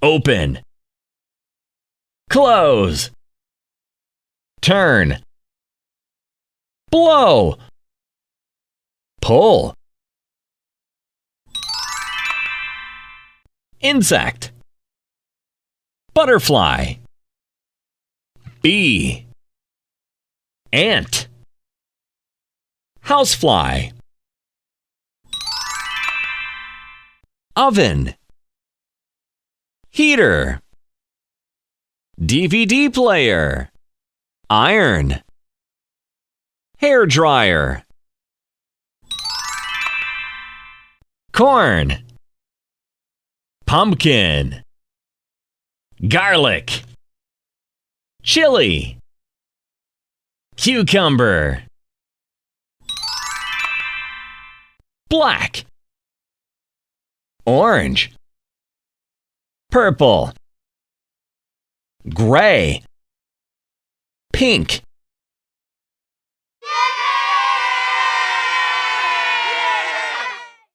Open. Close. Turn. Blow. Pull. Insect. Butterfly. Bee. Ant. Housefly. Oven. Heater. DVD player. Iron. Hair dryer. Corn. Pumpkin. Garlic. Chili. Cucumber. Black. Orange. Purple. Gray. Pink.